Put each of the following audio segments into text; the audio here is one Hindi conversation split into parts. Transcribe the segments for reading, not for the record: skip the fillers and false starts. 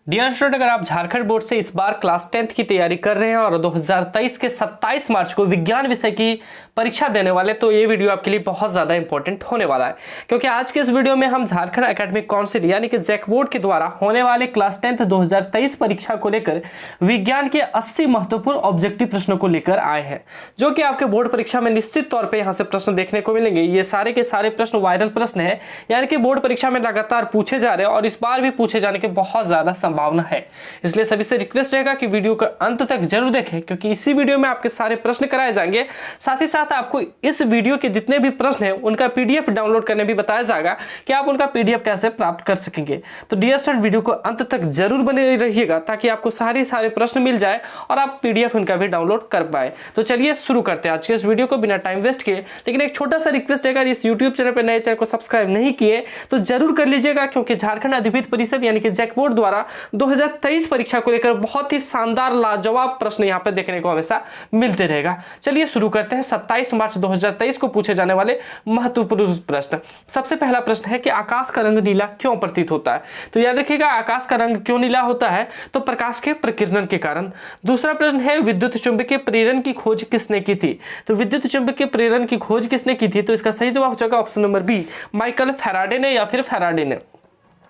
डियर स्टूडेंट, अगर आप झारखंड बोर्ड से इस बार क्लास 10th की तैयारी कर रहे हैं और 2023 के 27 मार्च को विज्ञान विषय की परीक्षा देने वाले, तो ये वीडियो आपके लिए बहुत ज़्यादा इंपॉर्टेंट होने वाला है। क्योंकि आज के इस वीडियो में हम झारखंड एकेडमिक काउंसिल यानी कि जैक बोर्ड के द्वारा होने वाले क्लास 10th 2023 परीक्षा को लेकर विज्ञान के 80 महत्वपूर्ण ऑब्जेक्टिव प्रश्नों को लेकर आए हैं, जो कि आपके बोर्ड परीक्षा में निश्चित तौर पर यहाँ से प्रश्न देखने को मिलेंगे। ये सारे के सारे प्रश्न वायरल प्रश्न है, यानी कि बोर्ड परीक्षा में लगातार पूछे जा रहे हैं और इस बार भी पूछे जाने के बहुत ज्यादा संभावना है। इसलिए सभी से रिक्वेस्ट रहेगा कि वीडियो को अंत तक जरूर देखें, क्योंकि इसी वीडियो में आपके सारे प्रश्न कराए जाएंगे। साथ ही साथ आपको इस वीडियो के जितने भी प्रश्न हैं उनका पीडीएफ डाउनलोड करने भी बताया जाएगा कि आप उनका पीडीएफ कैसे प्राप्त कर सकेंगे। तो डियर स्टूडेंट, वीडियो को अंत तक जरूर बने रहिएगा ताकि आपको सारे प्रश्न मिल जाए और आप पीडीएफ उनका भी डाउनलोड कर पाए। तो चलिए शुरू करते हैं आज के इस वीडियो को बिना टाइम वेस्ट किए। लेकिन एक छोटा सा रिक्वेस्ट रहेगा, इस यूट्यूब चैनल पर नए चैनल को सब्सक्राइब नहीं किए तो जरूर कर लीजिएगा, क्योंकि झारखंड अधिविद्य परिषद यानी कि जैक बोर्ड द्वारा 2023 परीक्षा को लेकर बहुत ही शानदार लाजवाब प्रश्न यहां पर देखने को हमेशा मिलते रहेगा। चलिए शुरू करते हैं 27 मार्च 2023 को पूछे जाने वाले महत्वपूर्ण प्रश्न। सबसे पहला प्रश्न है कि आकाश का रंग नीला क्यों प्रतीत होता है? तो याद रखिएगा, आकाश का रंग क्यों नीला होता है? तो प्रकाश के प्रकीर्णन के कारण। दूसरा प्रश्न है विद्युत चुंबकीय प्रेरण की खोज किसने की थी? तो विद्युत चुंबकीय प्रेरण की खोज किसने की थी? तो इसका सही जवाब हो जाएगा option number B, Michael Faraday ने या फिर फैराडे ने।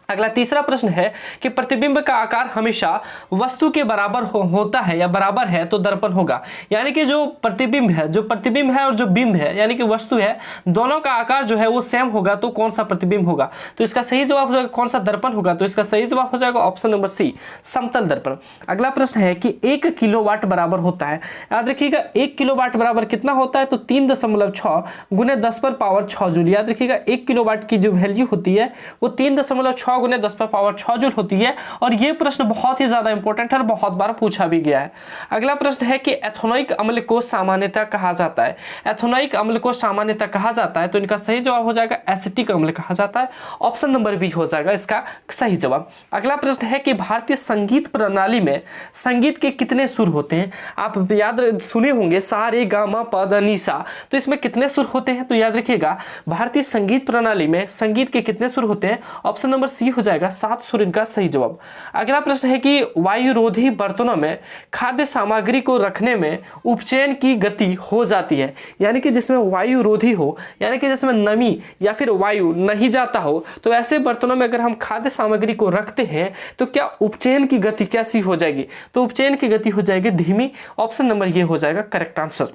अगला तीसरा प्रश्न है कि प्रतिबिंब का आकार हमेशा वस्तु के बराबर होता है या बराबर है तो दर्पण होगा। यानी कि जो प्रतिबिंब है और जो बिंब है यानी कि वस्तु है, दोनों का आकार जो है वो सेम होगा तो कौन सा प्रतिबिंब होगा? तो इसका सही जवाब हो जाएगा कौन सा दर्पण होगा? तो इसका सही जवाब हो जाएगा ऑप्शन नंबर सी, समतल दर्पण। अगला प्रश्न है कि 1 किलोवाट बराबर होता है। याद रखिएगा 1 किलोवाट बराबर कितना होता है? तो 3.6 गुने 10 पर पावर 6 जूल। याद रखिएगा 1 किलोवाट की जो वैल्यू होती है वो 3.6 गुने 10 पर पावर 6 जूल होती है। और यह प्रश्न बहुत ही ज्यादा इंपॉर्टेंट है और बहुत बार पूछा भी गया है। अगला प्रश्न है कि एथेनोइक अम्ल को सामान्यतः कहा जाता है। एथेनोइक अम्ल को सामान्यतः कहा जाता है, तो इनका सही जवाब हो जाएगा एसिटिक अम्ल कहा जाता है। ऑप्शन नंबर बी हो जाएगा इसका सही जवाब। अगला प्रश्न है कि भारतीय संगीत प्रणाली में संगीत के कितने सुर होते हैं? आप याद सुने होंगे सा रे गा मा पा धा नी सा, तो इसमें कितने सुर होते हैं? तो याद रखिएगा भारतीय संगीत प्रणाली में संगीत के कितने सुर होते हैं? ऑप्शन नंबर सी हो जाएगा 7 सुर इनका सही जवाब। अगला प्रश्न है कि वायुरोधी बर्तनों में खाद्य सामग्री को रखने में उपचयन की गति हो जाती है। यानी कि जिसमें वायुरोधी हो, यानी कि जिसमें नमी या फिर वायु नहीं जाता हो, तो ऐसे बर्तनों में अगर हम खाद्य सामग्री को रखते हैं तो क्या उपचयन की गति कैसी हो जाएगी? तो उपचयन की गति हो जाएगी धीमी। ऑप्शन नंबर ये हो जाएगा करेक्ट आंसर।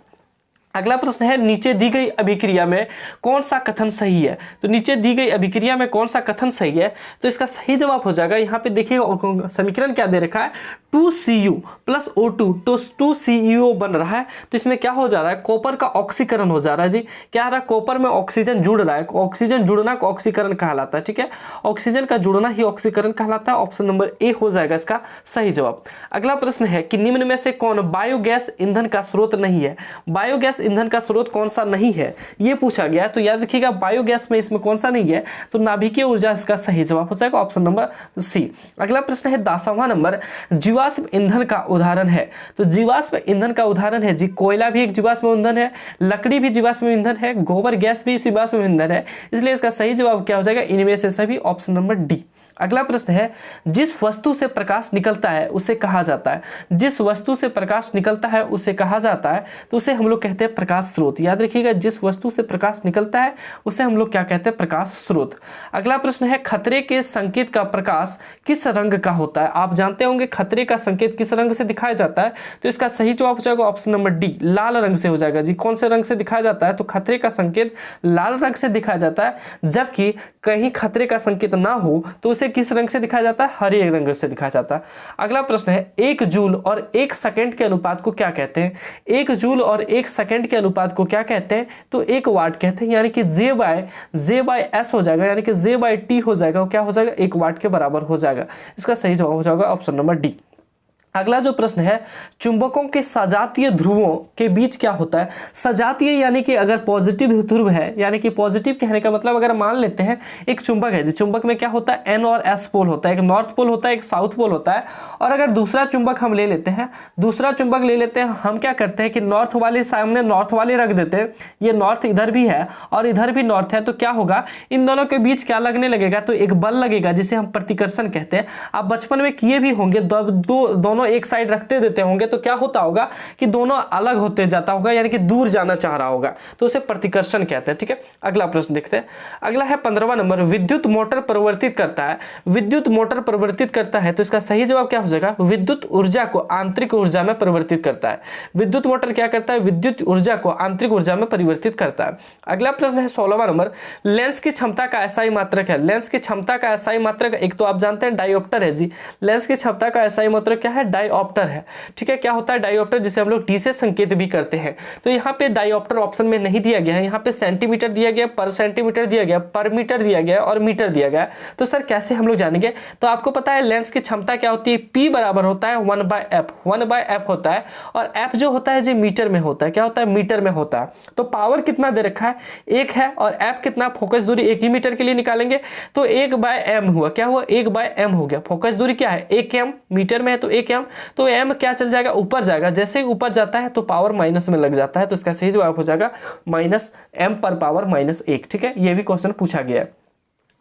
अगला प्रश्न है नीचे दी गई अभिक्रिया में कौन सा कथन सही है? तो नीचे दी गई अभिक्रिया में कौन सा कथन सही है? तो इसका सही जवाब हो जाएगा, यहाँ पे देखिए समीकरण क्या दे रखा है, 2Cu प्लस O2 तो 2CuO बन रहा है। तो इसमें क्या हो जा रहा है, कॉपर का ऑक्सीकरण हो जा रहा है जी। क्या आ रहा है, कॉपर में ऑक्सीजन जुड़ रहा है। ऑक्सीजन जुड़ना को ऑक्सीकरण कहलाता है, ठीक है। ऑक्सीजन का जुड़ना ही ऑक्सीकरण कहलाता है। ऑप्शन नंबर ए हो जाएगा इसका सही जवाब। अगला प्रश्न है कि निम्न में से कौन बायोगैस ईंधन का स्रोत नहीं है? बायोगैस ईंधन का स्रोत कौन सा नहीं है ये पूछा गया। तो याद रखिएगा बायोगैस में इसमें कौन सा नहीं है? तो नाभिकीय ऊर्जा इसका सही जवाब हो जाएगा ऑप्शन नंबर सी। अगला प्रश्न है 10वां नंबर, जीवाश्म ईंधन का उदाहरण है। तो जीवाश्म ईंधन का उदाहरण है जी, कोयला भी एक जीवाश्म ईंधन है, लकड़ी भी जीवाश्म ईंधन है, गोबर गैस भी जीवाश्म ईंधन है। इसलिए इसका सही जवाब क्या हो जाएगा, इनमें से सभी, ऑप्शन नंबर डी। अगला प्रश्न है जिस वस्तु से प्रकाश निकलता है उसे कहा जाता है। जिस वस्तु से प्रकाश निकलता है उसे कहा जाता है, तो उसे हम लोग कहते हैं प्रकाश स्रोत। याद रखिएगा जिस वस्तु से प्रकाश निकलता है उसे हम लोग क्या कहते हैं, प्रकाश स्रोत। अगला प्रश्न है खतरे के संकेत का प्रकाश किस रंग का होता है? आप जानते होंगे खतरे का संकेत किस रंग से दिखाया जाता है। तो इसका सही जवाब हो जाएगा ऑप्शन नंबर डी, लाल रंग से हो जाएगा जी। कौन से रंग से दिखाया जाता है? तो खतरे का संकेत लाल रंग से दिखाया जाता है, जबकि कहीं खतरे का संकेत ना हो तो उसे किस रंग से दिखाया जाता है? हरे रंग से दिखाया जाता है। अगला प्रश्न है 1 जूल और 1 सेकंड के अनुपात को क्या कहते हैं? 1 जूल और 1 सेकंड के अनुपात को क्या कहते हैं? तो 1 वाट कहते हैं, यानी कि J बाय S हो जाएगा, यानी कि J बाय T हो जाएगा। क्या हो जाएगा, 1 वाट के बराबर हो जाएगा। इसका सही जवाब हो जाएगा ऑप्शन नंबर डी। अगला जो प्रश्न है, चुंबकों के सजातीय ध्रुवों के बीच क्या होता है। सजातीय यानी कि अगर पॉजिटिव ध्रुव है, यानी कि पॉजिटिव कहने का मतलब अगर मान लेते हैं एक चुंबक है, चुंबक में क्या होता है, एन और एस पोल होता है, एक नॉर्थ पोल होता है, एक साउथ पोल होता है। और अगर दूसरा चुंबक हम ले लेते हैं, हम क्या करते हैं कि नॉर्थ वाले सामने नॉर्थ वाले रख देते हैं, ये नॉर्थ इधर भी है और इधर भी नॉर्थ है, तो क्या होगा, इन दोनों के बीच क्या लगने लगेगा, तो एक बल लगेगा जिसे हम प्रतिकर्षण कहते हैं। आप बचपन में किए भी होंगे, दोनों एक साइड रखते देते होंगे तो क्या होता होगा कि दोनों अलग होते जाता होगा, यानी कि दूर जाना चाह रहा होगा, तो उसे प्रतिकर्षण कहते हैं। ठीक है, अगला प्रश्न देखते हैं। अगला है 15वां नंबर, विद्युत मोटर परिवर्तित करता है। विद्युत मोटर परिवर्तित करता है तो इसका सही जवाब क्या हो जाएगा, विद्युत ऊर्जा को आंतरिक ऊर्जा में परिवर्तित करता है। विद्युत मोटर क्या करता है, विद्युत ऊर्जा को आंतरिक ऊर्जा में परिवर्तित करता है। अगला प्रश्न है 16वां नंबर, लेंस की क्षमता का एसआई मात्रक है। लेंस की क्षमता का एसआई मात्रक एक तो आप जानते हैं डायोप्टर है जी, लेंस की क्षमता का एसआई मात्रक क्या है, डायोप्टर है। ठीक है, क्या होता है डायोप्टर, जिसे हम लोग टी से संकेत भी करते हैं। तो यहाँ पे डायोप्टर ऑप्शन में नहीं दिया गया है, यहाँ पे सेंटीमीटर दिया गया, पर सेंटीमीटर दिया गया, पर मीटर दिया गया और मीटर दिया गया। तो सर कैसे हम लोग जानेंगे, तो आपको पता है लेंस की क्षमता क्या होती है, P बराबर होता है 1/f, 1/f होता है, और f जो होता है जी मीटर में होता है, क्या होता है, मीटर में होता है। तो पावर कितना दे रखा है, 1 है, और f कितना, फोकस दूरी 1 ही मीटर के लिए निकालेंगे तो 1/m हुआ, क्या हुआ, 1/m हो गया। फोकस दूरी क्या है, 1m, मीटर में है तो 1m, तो m क्या चल जाएगा, ऊपर जाएगा, जैसे ही ऊपर जाता है तो पावर माइनस में लग जाता है, तो इसका सही जवाब हो जाएगा -m पर पावर -1। ठीक है, ये भी क्वेश्चन पूछा गया है।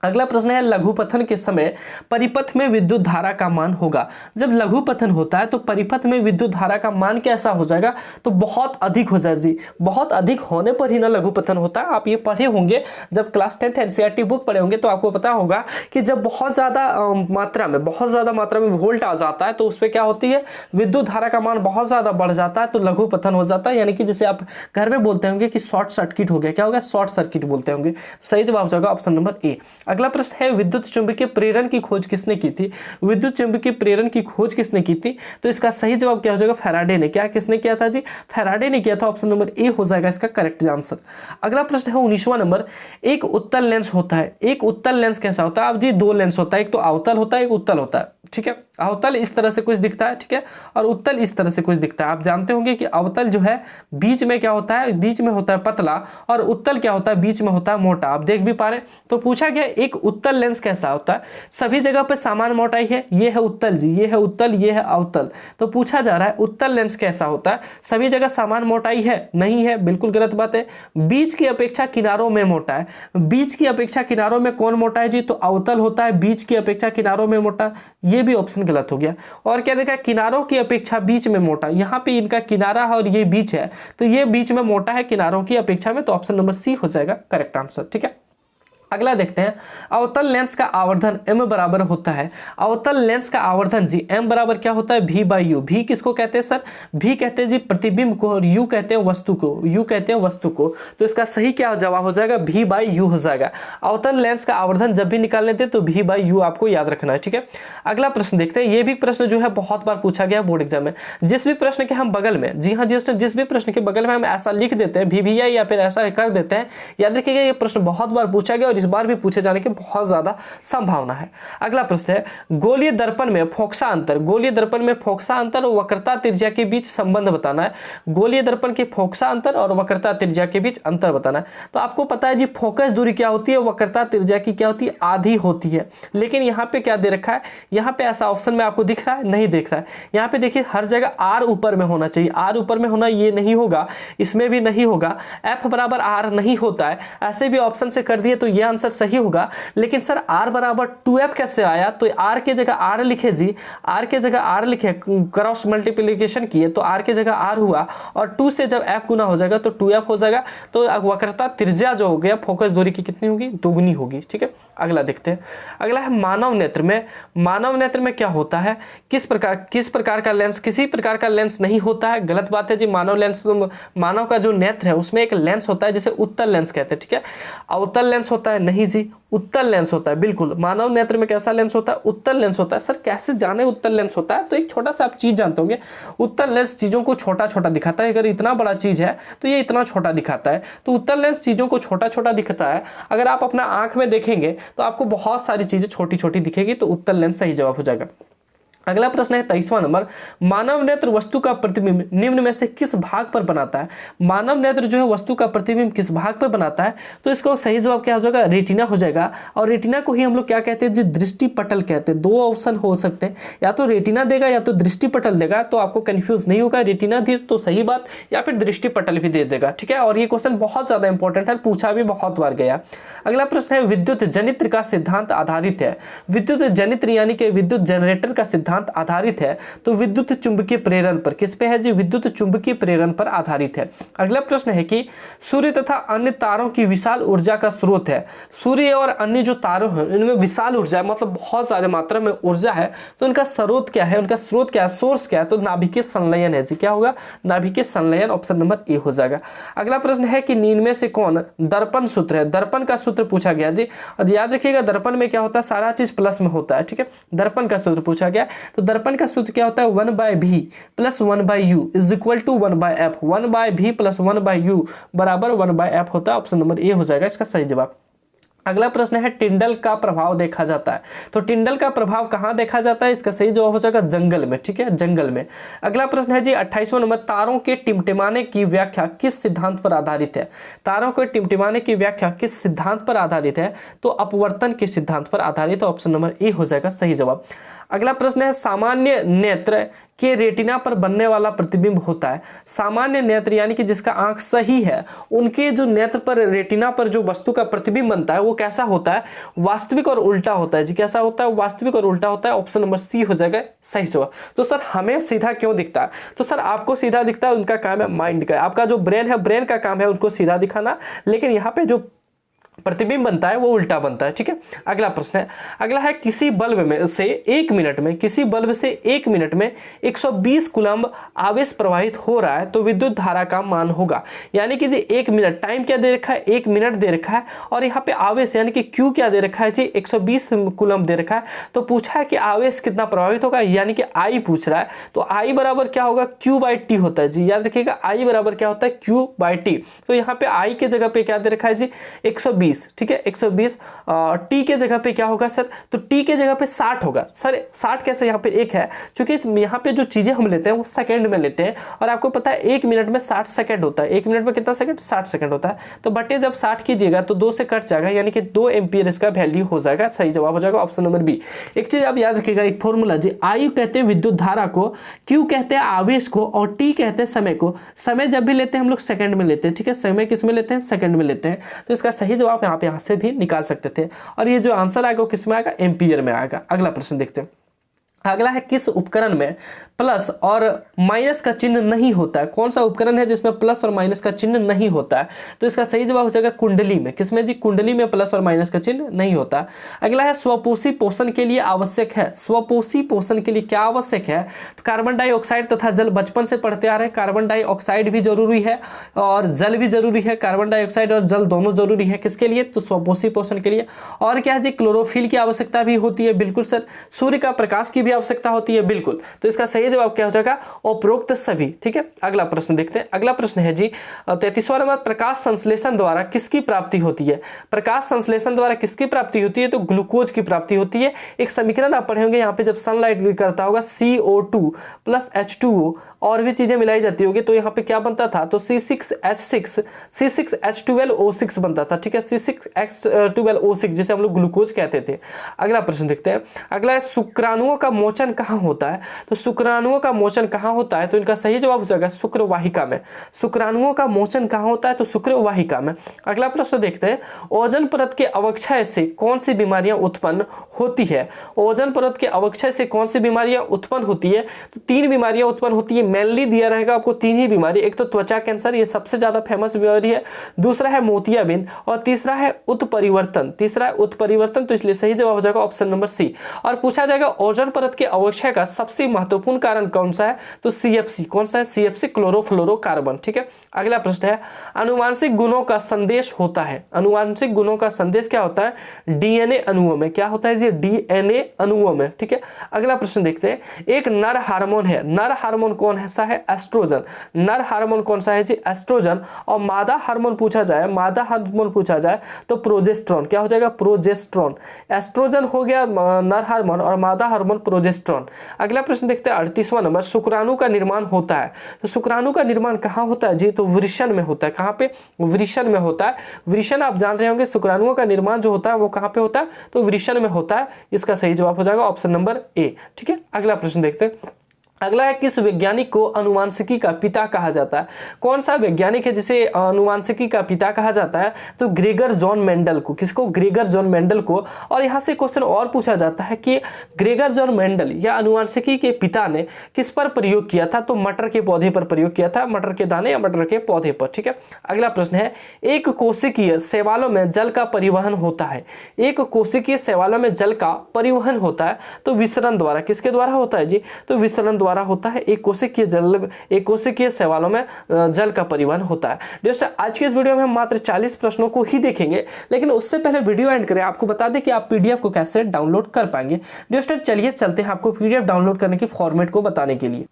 अगला प्रश्न है, लघुपथन के समय परिपथ में विद्युत धारा का मान होगा। जब लघुपथन होता है तो परिपथ में विद्युत धारा का मान कैसा हो जाएगा, तो बहुत अधिक हो जाएगा जी, बहुत अधिक होने पर ही ना लघुपथन होता है। आप ये पढ़े होंगे जब क्लास 10th एनसीईआरटी बुक पढ़े होंगे तो आपको पता होगा कि जब बहुत ज्यादा मात्रा में वोल्ट आ जाता है तो उस पर क्या होती है, विद्युत धारा का मान बहुत ज्यादा बढ़ जाता है तो लघुपथन हो जाता है। यानी कि जैसे आप घर में बोलते होंगे कि शॉर्ट सर्किट हो गया, क्या होगा, शॉर्ट सर्किट बोलते होंगे। सही जवाब हो जाएगा ऑप्शन नंबर ए। अगला प्रश्न है, विद्युत चुंबकीय प्रेरण की खोज किसने की थी। विद्युत चुंबकीय प्रेरण की खोज किसने की थी, तो इसका सही जवाब क्या हो जाएगा, फैराडे ने। क्या किसने किया था जी, फैराडे ने किया था, ऑप्शन नंबर ए हो जाएगा इसका करेक्ट आंसर। अगला प्रश्न है 19वां नंबर, एक उत्तल लेंस होता है। एक उत्तल लेंस कैसा होता है, अब जी दो लेंस होता है, एक तो अवतल होता है, एक उत्तल होता है। ठीक है, अवतल इस तरह से कुछ दिखता है, ठीक है, और उत्तल इस तरह से कुछ दिखता है। आप जानते होंगे कि अवतल जो है बीच में क्या होता है, बीच में होता है पतला, और उत्तल क्या होता है, बीच में होता है मोटा। आप देख भी पा रहे हैं। तो पूछा गया एक उत्तल लेंस कैसा होता है, सभी जगह पे समान मोटाई है, ये है उत्तल जी, ये है उत्तल, ये है अवतल। तो पूछा जा रहा है उत्तल लेंस कैसा होता है, सभी जगह समान मोटाई है, नहीं है, बिल्कुल गलत बात है। बीच की अपेक्षा किनारों में मोटा है। बीच की अपेक्षा किनारों में कौन मोटा है जी, तो अवतल होता है बीच की अपेक्षा किनारों में मोटा, ये भी ऑप्शन गलत हो गया। और क्या देखा, किनारों की अपेक्षा बीच में मोटा, यहाँ पे इनका किनारा है और ये बीच है, तो ये बीच में मोटा है किनारों की अपेक्षा में, तो ऑप्शन नंबर सी हो जाएगा करेक्ट आंसर। ठीक है, अगला देखते हैं, अवतल लेंस का आवर्धन m बराबर होता है। अवतल लेंस का आवर्धन जी m बराबर क्या होता है, v/u। v किसको कहते हैं सर, v कहते हैं जी प्रतिबिंब को, और u कहते हैं वस्तु को, u कहते हैं वस्तु को। तो इसका सही क्या जवाब हो जाएगा, v/u हो जाएगा। अवतल लेंस का आवर्धन जब भी निकालने थे तो v/u आपको याद रखना है। ठीक है, अगला प्रश्न देखते हैं। ये भी प्रश्न जो है बहुत बार पूछा गया बोर्ड एग्जाम में। जिस भी प्रश्न के हम बगल में, जी हाँ, जिस भी प्रश्न के बगल में हम ऐसा लिख देते हैं VVI या फिर ऐसा कर देते हैं, याद रखिएगा ये प्रश्न बहुत बार पूछा गया और इस बार भी पूछे जाने की बहुत ज्यादा संभावना है। अगला प्रश्न है, गोलीय दर्पण में फोकसा अंतर। गोलीय दर्पण में फोकसा अंतर और वक्रता त्रिज्या के बीच संबंध बताना है। गोलीय दर्पण के फोकसा अंतर और वक्रता त्रिज्या के बीच अंतर बताना है। तो आपको पता है जी फोकस दूरी क्या होती है, वक्रता त्रिज्या की क्या होती है, आधी होती है। लेकिन यहाँ पे क्या दे रखा है, यहाँ पे ऐसा ऑप्शन में आपको दिख रहा है, नहीं दिख रहा है। यहाँ पे देखिए हर जगह R ऊपर में होना चाहिए, R ऊपर में होना, ये नहीं होगा, इसमें भी नहीं होगा। F बराबर R नहीं होता है, ऐसे भी ऑप्शन से कर दिए तो ये आंसर सही होगा। लेकिन सर R बराबर 2F कैसे आया, तो R के जगह R लिखे जी, R के जगह R लिखे, क्रॉस मल्टीप्लिकेशन किए तो R के जगह R हुआ, और 2 से जब F गुना हो जाएगा तो 2F हो जाएगा। तो वक्रता त्रिज्या जो हो गया फोकस दूरी की कितनी होगी, दुगनी होगी। ठीक है, अगला देखते हैं। अगला है मानव नेत्र में। मानव नेत्र में क्या होता है, किस प्रकार का लेंस, किसी प्रकार का लेंस नहीं होता है, गलत बात है जी। मानव का जो नेत्र है उसमें एक लेंस होता है जिसे उत्तल लेंस कहते हैं। ठीक है, अवतल लेंस होता है, नहीं जी, उत्तल लेंस होता है। बिल्कुल, मानव नेत्र में कैसा लेंस होता है, उत्तल लेंस होता है। सर कैसे जाने उत्तल लेंस होता है, तो एक छोटा सा आप चीज जानते होंगे, उत्तल लेंस चीजों को छोटा छोटा दिखाता है। अगर इतना बड़ा चीज है तो ये इतना छोटा दिखाता है, तो उत्तल लेंस चीजों को छोटा छोटा दिखता है। अगर आप अपना आंख में देखेंगे तो आपको बहुत सारी चीजें छोटी छोटी दिखेगी, तो उत्तल लेंस सही जवाब हो जाएगा। अगला प्रश्न है 23वां नंबर, मानव नेत्र वस्तु का प्रतिबिंब निम्न में से किस भाग पर बनाता है? मानव नेत्र जो है वस्तु का प्रतिबिंब किस भाग पर बनाता है? तो इसका सही जवाब क्या हो जाएगा? रेटिना हो जाएगा। और रेटिना को ही हम लोग क्या कहते हैं जी? दृष्टि पटल कहते हैं। दो ऑप्शन हो सकते हैं, या तो रेटिना देगा या तो दृष्टि पटल देगा, तो आपको कंफ्यूज नहीं होगा। रेटिना दे तो सही बात, या फिर दृष्टि पटल भी दे देगा, ठीक है। और ये क्वेश्चन बहुत ज्यादा इंपॉर्टेंट है, पूछा भी बहुत बार गया। अगला प्रश्न है विद्युत जनित्र का सिद्धांत आधारित है। विद्युत जनित्र यानी कि विद्युत जनरेटर का सिद्धांत आधारित है तो विद्युत चुंबकीय प्रेरण पर किस पे है जी? विद्युत चुंबकीय प्रेरण पर आधारित है। अगला प्रश्न है कि सूर्य तथा अन्य तारों की विशाल ऊर्जा का स्रोत है। सूर्य और अन्य जो तारों हैं इनमें विशाल ऊर्जा है, मतलब बहुत ज्यादा मात्रा में ऊर्जा है, तो उनका स्रोत क्या है? उनका स्रोत क्या है? सोर्स क्या है? तो नाभिकीय संलयन है जी। क्या होगा? नाभिकीय संलयन, ऑप्शन नंबर ए हो जाएगा। अगला प्रश्न है कि इनमें से कौन दर्पण सूत्र है? दर्पण का सूत्र पूछा गया जी। और याद रखिएगा दर्पण में क्या होता है? सारा चीज प्लस में होता है, ठीक है। दर्पण का सूत्र पूछा गया, तो दर्पण का सूत्र क्या होता है? 1/v plus 1/u is equal to 1/f। 1/v plus 1/u बराबर 1/f होता है। ऑप्शन नंबर ए हो जाएगा इसका सही जवाब। अगला प्रश्न है टिंडल का प्रभाव देखा जाता है। तो टिंडल का प्रभाव कहाँ देखा जाता है? इसका सही जवाब हो जाएगा जंगल में, ठीक है, जंगल में। अगला प्रश्न है जी 28वां नंबर, तारों के टिमटिमाने की व्याख्या किस सिद्धांत पर आधारित है? तारों के टिमटिमाने की व्याख्या किस सिद्धांत पर आधारित है? तो अपवर्तन के सिद्धांत पर आधारित है। ऑप्शन नंबर ए हो जाएगा सही जवाब। अगला प्रश्न है सामान्य नेत्र के रेटिना पर बनने वाला प्रतिबिंब होता है। सामान्य नेत्र यानी कि जिसका आंख सही है, उनके जो नेत्र पर रेटिना पर जो वस्तु का प्रतिबिंब बनता है वो कैसा होता है? वास्तविक और उल्टा होता है जी। कैसा होता है? वास्तविक और उल्टा होता है। ऑप्शन नंबर सी हो जाएगा सही जवाब। तो सर हमें सीधा क्यों दिखता है? तो सर आपको सीधा दिखता है, उनका काम है माइंड का। आपका जो ब्रेन है, ब्रेन का काम है उनको सीधा दिखाना, लेकिन यहाँ पे जो प्रतिबिंब बनता है वो उल्टा बनता है, ठीक है। अगला प्रश्न है, अगला है किसी बल्ब में से 1 मिनट में, किसी बल्ब से 1 मिनट में 120 कूलम्ब आवेश प्रवाहित हो रहा है तो विद्युत धारा का मान होगा। यानी कि जी 1 मिनट, टाइम क्या दे रखा है? 1 मिनट दे रखा है, और यहाँ पे आवेश यानी कि क्यू क्या दे रखा है जी? 120 कूलम्ब दे रखा है। तो पूछा है कि आवेश कितना प्रभावित होगा, यानी कि आई पूछ रहा है। तो आई बराबर क्या होगा? Q/T होता है जी। याद रखिएगा आई बराबर क्या होता है? Q/T। तो यहाँ पे आई के जगह पे क्या दे रखा है जी? 120, ठीक है, 120। टी के जगह पे क्या होगा सर? तो टी के जगह पे 60 होगा। सर 60 कैसे? यहाँ पे एक है, क्योंकि यहाँ पे जो चीजें हम लेते हैं वो सेकंड में लेते हैं, और आपको पता है 1 मिनट में 60 सेकंड होता है। 1 मिनट में कितना सेकंड? 60 सेकंड होता है। तो बटे जब 60 कीजिएगा तो 2 से कट जाएगा, यानी कि 2 एम्पियर इसका वैल्यू हो जाएगा। सही जवाब हो जाएगा ऑप्शन नंबर बी। एक चीज आप याद रखिएगा, एक फॉर्मूला जी, आई कहते हैं विद्युत धारा को, क्यू कहते हैं आवेश को, और टी कहते हैं समय को। समय जब भी लेते हैं हम लोग सेकंड में लेते हैं, ठीक है। समय किस में लेते हैं? सेकंड में लेते हैं। तो इसका सही जवाब यहाँ से भी निकाल सकते थे, और ये जो आंसर आएगा वो किस में आएगा? एम्पियर में आएगा। अगला प्रश्न देखते हैं। अगला है किस उपकरण में प्लस और माइनस का चिन्ह नहीं होता है? कौन सा उपकरण है जिसमें प्लस और माइनस का चिन्ह नहीं होता है? तो इसका सही जवाब हो जाएगा कुंडली में। किसमें जी? कुंडली में प्लस और माइनस का चिन्ह नहीं होता। अगला है स्वपोषी पोषण के लिए आवश्यक है। स्वपोषी पोषण के लिए क्या आवश्यक है? तो कार्बन डाइऑक्साइड तथा जल, बचपन से पढ़ते आ रहे हैं, कार्बन डाइऑक्साइड भी जरूरी है और जल भी जरूरी है। कार्बन डाइऑक्साइड और जल दोनों जरूरी है। किसके लिए? तो स्वपोषी पोषण के लिए। और क्या है जी? क्लोरोफिल की आवश्यकता भी होती है, बिल्कुल सर। सूर्य का प्रकाश की भी आवश्यकता होती है, बिल्कुल। तो इसका सही जवाब क्या हो जाएगा? उपरोक्त सभी, ठीक है। अगला प्रश्न देखते हैं। अगला प्रश्न है जी 33वां नंबर, प्रकाश संश्लेषण द्वारा किसकी प्राप्ति होती है? प्रकाश संश्लेषण द्वारा किसकी प्राप्ति होती है? तो ग्लूकोज की प्राप्ति होती है। एक समीकरण आप पढ़े होंगे, यहाँ पे जब सनलाइट करता होगा CO2 प्लस H2O और भी चीजें मिलाई जाती होगी, तो यहाँ पे क्या बनता था? तो C6H12O6 बनता था, ठीक है। C6H12O6 जिसे हम लोग ग्लूकोज कहते थे। अगला प्रश्न देखते हैं। अगला है शुक्राणुओं का मोचन कहाँ होता है? तो शुक्राणुओं का मोचन कहाँ होता है? तो इनका सही जवाब हो जाएगा शुक्रवाहिका में। शुक्राणुओं का मोचन कहाँ होता है? तो शुक्रवाहिका में। अगला प्रश्न देखते हैं। ओजोन परत के अवक्षय से कौन सी बीमारियां उत्पन्न होती है? ओजोन परत के अवक्षय से कौन सी बीमारियां उत्पन्न होती है? तो 3 बीमारियां उत्पन्न होती है। मेनली दिया रहेगा आपको 3 ही बीमारी। एक तो त्वचा कैंसर, ये सबसे ज्यादा फेमस बीमारी है। दूसरा है मोतियाबिंद, और तीसरा है उत्परिवर्तन। तो इसलिए सही जवाब हो जाएगा ऑप्शन नंबर सी। और पूछा जाएगा ओजोन परत के अवक्षय का सबसे महत्वपूर्ण कारण कौन सा है? तो CFC। कौन सा है? CFC, क्लोरोफ्लोरोकार्बन, ठीक है। अगला प्रश्न है आनुवांशिक गुणों का संदेश होता है। आनुवांशिक गुणों का संदेश क्या होता है? DNA अणुओं में। क्या होता है जी? DNA अणुओं में, ठीक है। अगला प्रश्न देखते हैं। एक नर हार्मोन है। नर हार्मोन कौन है? सा है एस्ट्रोजन। नर हार्मोन कौन सा है जी, एस्ट्रोजन। और मादा हार्मोन पूछा जाए तो प्रोजेस्टेरॉन। क्या हो जाएगा, प्रोजेस्टेरॉन। एस्ट्रोजन हो गया नर हार्मोन और मादा हार्मोन प्रोजेस्टेरॉन। अगला प्रश्न देखते हैं 38वां नंबर, शुक्राणु का निर्माण होता है। तो शुक्राणु का निर्माण कहाँ होता है जी, तो वृषण में होता है। कहाँ पे, वृषण में होता है। वृषण आप जान रहे होंगे, शुक्राणुओं का निर्माण जो होता है वो कहाँ पे होता है, तो वृषण में होता है। इसका सही जवाब हो जाएगा ऑप्शन नंबर ए। ठीक है, अगला प्रश्न देखते हैं। अगला है, किस वैज्ञानिक को अनुवांशिकी का पिता कहा जाता है। कौन सा वैज्ञानिक है जिसे अनुवांशिकी का पिता कहा जाता है, तो ग्रेगर जॉन मेंडल को। किसको, ग्रेगर जॉन मेंडल को। और यहाँ से क्वेश्चन और पूछा जाता है कि ग्रेगर जॉन मेंडल या अनुवांशिकी के पिता ने किस पर प्रयोग किया था, तो मटर के पौधे पर प्रयोग किया था, मटर के दाने या मटर के पौधे पर। ठीक है, अगला प्रश्न है, एक कोशिकीय शैवालों में जल का परिवहन होता है। एक कोशिकीय शैवालों में जल का परिवहन होता है तो विसरण द्वारा। किसके द्वारा होता है जी, तो विसरण द्वारा होता है। एक कोशिकीय शैवालों में जल का परिवहन होता है। दोस्तों आज की इस वीडियो में हम मात्र 40 प्रश्नों को ही देखेंगे, लेकिन उससे पहले वीडियो एंड करें आपको बता दें कि आप पीडीएफ को कैसे डाउनलोड कर पाएंगे। दोस्तों चलिए चलते हैं आपको पीडीएफ डाउनलोड करने की फॉर्मेट को बताने के लिए।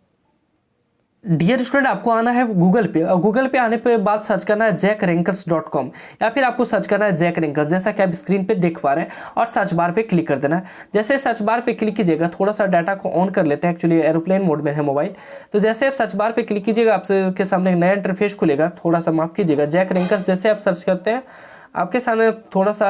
डियर स्टूडेंट, आपको आना है गूगल पे और गूगल पे आने पे बाद सर्च करना है jackrankers.com या फिर आपको सर्च करना है जैक रैंकर्स, जैसा कि आप स्क्रीन पे देख पा रहे हैं, और सर्च बार पे क्लिक कर देना है। जैसे सर्च बार पे क्लिक कीजिएगा, थोड़ा सा डाटा को ऑन कर लेते हैं, एक्चुअली एरोप्लेन मोड में है मोबाइल। तो जैसे आप सर्च बार पे क्लिक कीजिएगा, आपके सामने एक नया इंटरफेस खुलेगा। थोड़ा सा माफ कीजिएगा, जैक रैंकर्स जैसे आप सर्च करते हैं आपके सामने थोड़ा सा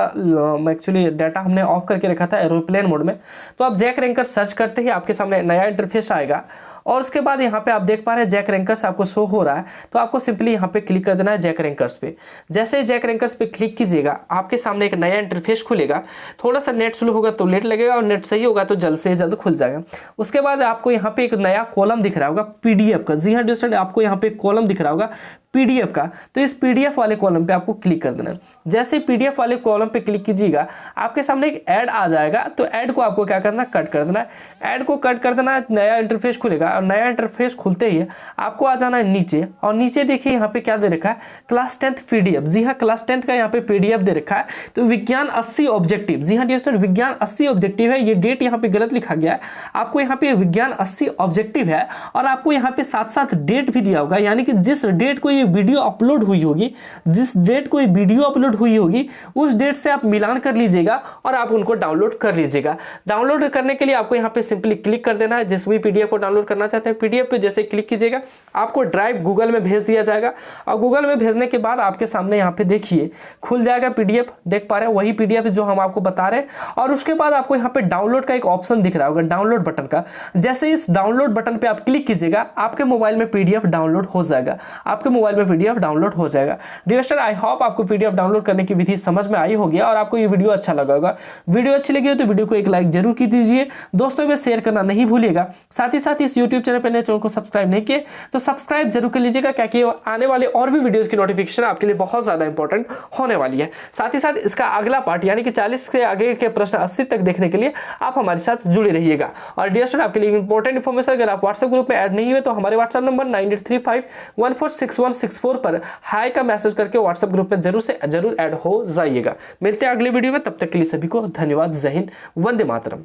एक्चुअली डाटा हमने ऑफ करके रखा था एरोप्लेन मोड में। तो आप जैक रैंकर्स सर्च करते ही आपके सामने नया इंटरफेस आएगा और उसके बाद यहाँ पे आप देख पा रहे हैं जैक रैंकर्स आपको शो हो रहा है। तो आपको सिंपली यहाँ पे क्लिक कर देना है जैक रैंकर्स पे। जैसे ही जैक रैंकर्स पे क्लिक कीजिएगा, आपके सामने एक नया इंटरफेस खुलेगा। थोड़ा सा नेट स्लो होगा तो लेट लगेगा और नेट सही होगा तो जल्द से जल्द खुल जाएगा। उसके बाद आपको यहाँ पे एक नया कॉलम दिख रहा होगा पीडीएफ का। जी हाँ दोस्तों, आपको यहाँ पे कॉलम दिख रहा होगा पीडीएफ का। तो इस पीडीएफ वाले कॉलम पे आपको क्लिक कर देना है। जैसे पीडीएफ वाले कॉलम पे क्लिक कीजिएगा, आपके सामने एक ऐड आ जाएगा। तो ऐड को आपको क्या करना है, कट कर देना है। ऐड को कट कर देना है, नया इंटरफेस खुलेगा और नया इंटरफेस खुलते ही आपको आ जाना है नीचे। और नीचे देखिए यहाँ पे क्या दे रखा है, क्लास 10th पीडीएफ। जी हाँ, क्लास 10th का यहाँ पे पीडीएफ दे रखा है। तो विज्ञान 80 ऑब्जेक्टिव। जी हाँ दोस्तों, विज्ञान 80 ऑब्जेक्टिव है। ये डेट यहाँ पे गलत लिखा गया है। आपको यहाँ पे विज्ञान 80 ऑब्जेक्टिव है और आपको यहाँ पे साथ साथ डेट भी दिया होगा, यानी कि जिस डेट को ये वीडियो अपलोड हुई होगी, जिस डेट को वीडियो अपलोड हुई होगी उस डेट से आप मिलान कर लीजिएगा और आप उनको डाउनलोड कर लीजिएगा। डाउनलोड करने के लिए आपको यहाँ पे सिंपली क्लिक कर देना है। जिस भी पीडीएफ को डाउनलोड करना चाहते हैं, पीडीएफ पे जैसे क्लिक कीजिएगा, आपको ड्राइव गूगल में भेज दिया जाएगा। और गूगल में भेजने के बाद आपके सामने यहाँ पे देखिए खुल जाएगा पीडीएफ। देख पा रहे हैं वही पीडीएफ जो हम आपको बता रहे हैं। और उसके बाद आपको यहाँ पे डाउनलोड का एक ऑप्शन दिख रहा होगा, डाउनलोड बटन का। जैसे इस डाउनलोड बटन पे आप क्लिक कीजिएगा, आपके मोबाइल में पीडीएफ डाउनलोड हो जाएगा। आपके मोबाइल में पीडीएफ डाउनलोड हो जाएगा। डियर स्टूडेंट, आई होप आपको पीडीएफ डाउनलोड करने की विधि समझ में आई होगी और आपको ये वीडियो अच्छा लगा होगा। वीडियो अच्छी लगी हो तो वीडियो को एक लाइक जरूर की दीजिए, दोस्तों में शेयर करना नहीं भूलिएगा। साथ ही साथ इस यूट्यूब चैनल पर नए चैनल को सब्सक्राइब नहीं किए तो सब्सक्राइब जरूर कर लीजिएगा, क्योंकि आने वाले और भी वीडियोस की नोटिफिकेशन आपके लिए बहुत ज्यादा इंपॉर्टेंट होने वाली है। साथ ही साथ इसका अगला पार्ट यानी कि 40 के आगे के प्रश्न 80 तक देखने के लिए आप हमारे साथ जुड़े रहिएगा। और डियर स्टूडेंट, आपके लिए इंपॉर्टेंट इन्फॉर्मेशन, अगर आप व्हाट्सएप ग्रुप में ऐड नहीं हुए तो हमारे व्हाट्सएप नंबर 9835146164 पर हाई का मैसेज करके व्हाट्सएप ग्रुप में जरूर से जरूर ऐड हो जाइएगा। मिलते हैं अगले वीडियो में, तब तक के लिए सभी को धन्यवाद। जय हिंद, वंदे मातरम।